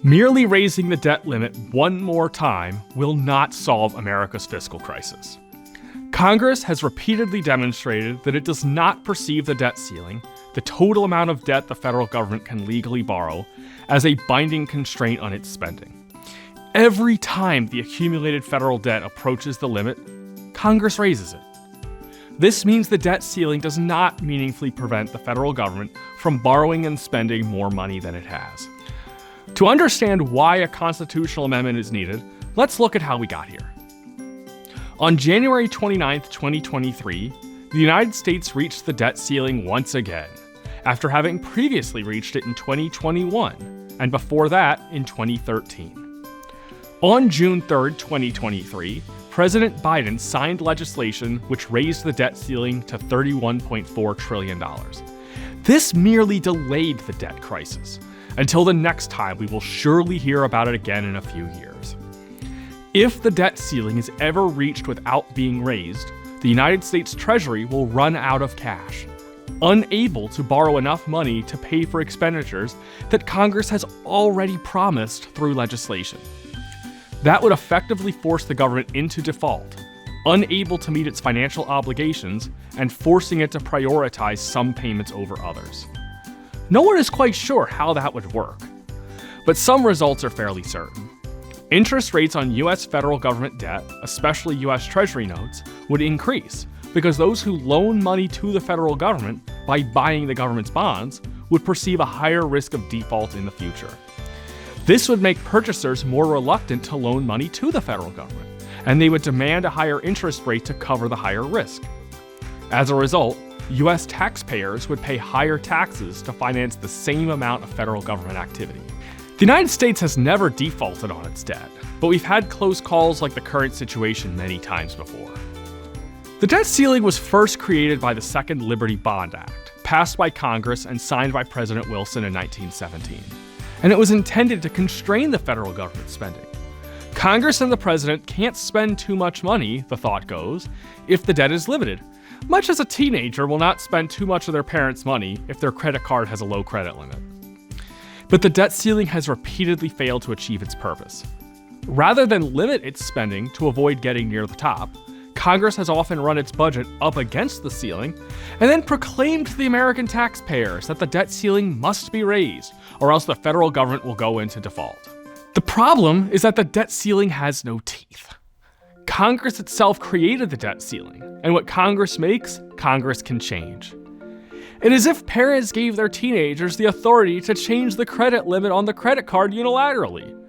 Merely raising the debt limit one more time will not solve America's fiscal crisis. Congress has repeatedly demonstrated that it does not perceive the debt ceiling, the total amount of debt the federal government can legally borrow, as a binding constraint on its spending. Every time the accumulated federal debt approaches the limit, Congress raises it. This means the debt ceiling does not meaningfully prevent the federal government from borrowing and spending more money than it has. To understand why a constitutional amendment is needed, let's look at how we got here. On January 29, 2023, the United States reached the debt ceiling once again, after having previously reached it in 2021, and before that in 2013. On June 3, 2023, President Biden signed legislation which raised the debt ceiling to $31.4 trillion. This merely delayed the debt crisis, until the next time we will surely hear about it again in a few years. If the debt ceiling is ever reached without being raised, the United States Treasury will run out of cash, unable to borrow enough money to pay for expenditures that Congress has already promised through legislation. That would effectively force the government into default, unable to meet its financial obligations and forcing it to prioritize some payments over others. No one is quite sure how that would work, but some results are fairly certain. Interest rates on U.S. federal government debt, especially U.S. Treasury notes, would increase because those who loan money to the federal government by buying the government's bonds would perceive a higher risk of default in the future. This would make purchasers more reluctant to loan money to the federal government, and they would demand a higher interest rate to cover the higher risk. As a result, U.S. taxpayers would pay higher taxes to finance the same amount of federal government activity. The United States has never defaulted on its debt, but we've had close calls like the current situation many times before. The debt ceiling was first created by the Second Liberty Bond Act, passed by Congress and signed by President Wilson in 1917. And it was intended to constrain the federal government's spending. Congress and the president can't spend too much money, the thought goes, if the debt is limited, much as a teenager will not spend too much of their parents' money if their credit card has a low credit limit. But the debt ceiling has repeatedly failed to achieve its purpose. Rather than limit its spending to avoid getting near the top, Congress has often run its budget up against the ceiling and then proclaimed to the American taxpayers that the debt ceiling must be raised, or else the federal government will go into default. The problem is that the debt ceiling has no teeth. Congress itself created the debt ceiling, and what Congress makes, Congress can change. It is as if parents gave their teenagers the authority to change the credit limit on the credit card unilaterally.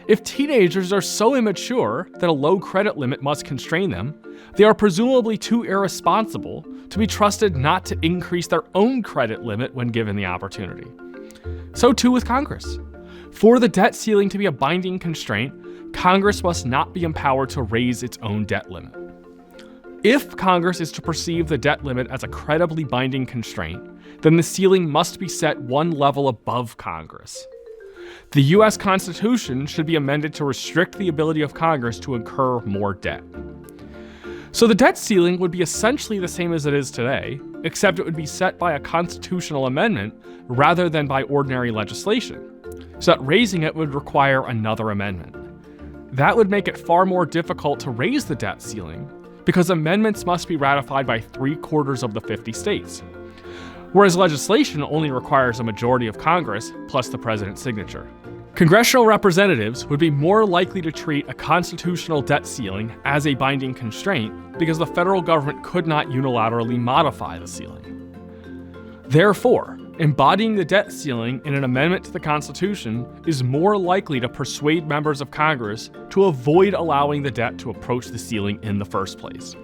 If teenagers are so immature that a low credit limit must constrain them, they are presumably too irresponsible to be trusted not to increase their own credit limit when given the opportunity. So too with Congress. For the debt ceiling to be a binding constraint, Congress must not be empowered to raise its own debt limit. If Congress is to perceive the debt limit as a credibly binding constraint, then the ceiling must be set one level above Congress. The U.S. Constitution should be amended to restrict the ability of Congress to incur more debt. So the debt ceiling would be essentially the same as it is today, except it would be set by a constitutional amendment rather than by ordinary legislation, so that raising it would require another amendment. That would make it far more difficult to raise the debt ceiling because amendments must be ratified by 3/4 of the 50 states, whereas legislation only requires a majority of Congress plus the president's signature. Congressional representatives would be more likely to treat a constitutional debt ceiling as a binding constraint because the federal government could not unilaterally modify the ceiling. Therefore, embodying the debt ceiling in an amendment to the Constitution is more likely to persuade members of Congress to avoid allowing the debt to approach the ceiling in the first place.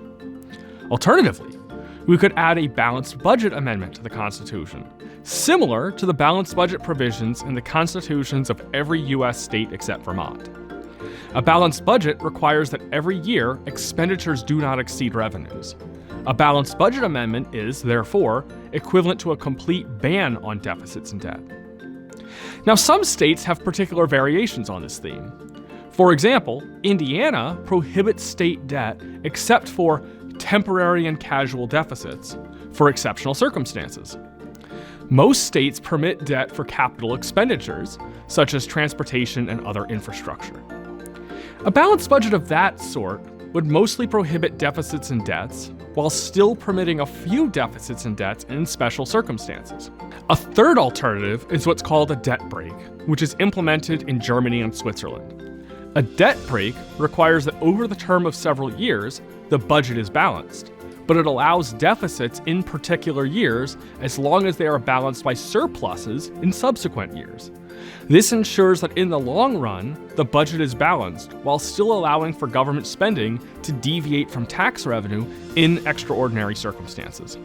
Alternatively, we could add a balanced budget amendment to the Constitution, similar to the balanced budget provisions in the constitutions of every U.S. state except Vermont. A balanced budget requires that every year expenditures do not exceed revenues. A balanced budget amendment is, therefore, equivalent to a complete ban on deficits and debt. Now, some states have particular variations on this theme. For example, Indiana prohibits state debt except for temporary and casual deficits for exceptional circumstances. Most states permit debt for capital expenditures, such as transportation and other infrastructure. A balanced budget of that sort would mostly prohibit deficits and debts, while still permitting a few deficits and debts in special circumstances. A third alternative is what's called a debt brake, which is implemented in Germany and Switzerland. A debt brake requires that over the term of several years, the budget is balanced, but it allows deficits in particular years as long as they are balanced by surpluses in subsequent years. This ensures that in the long run, the budget is balanced while still allowing for government spending to deviate from tax revenue in extraordinary circumstances.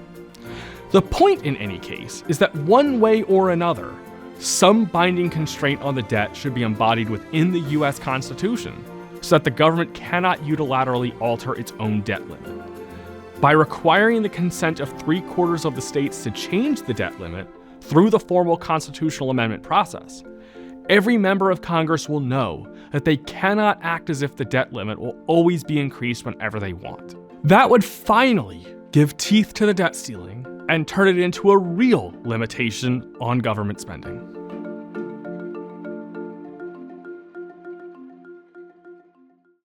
The point in any case is that one way or another, some binding constraint on the debt should be embodied within the US Constitution so that the government cannot unilaterally alter its own debt limit. By requiring the consent of 3/4 of the states to change the debt limit through the formal constitutional amendment process, every member of Congress will know that they cannot act as if the debt limit will always be increased whenever they want. That would finally give teeth to the debt ceiling and turn it into a real limitation on government spending.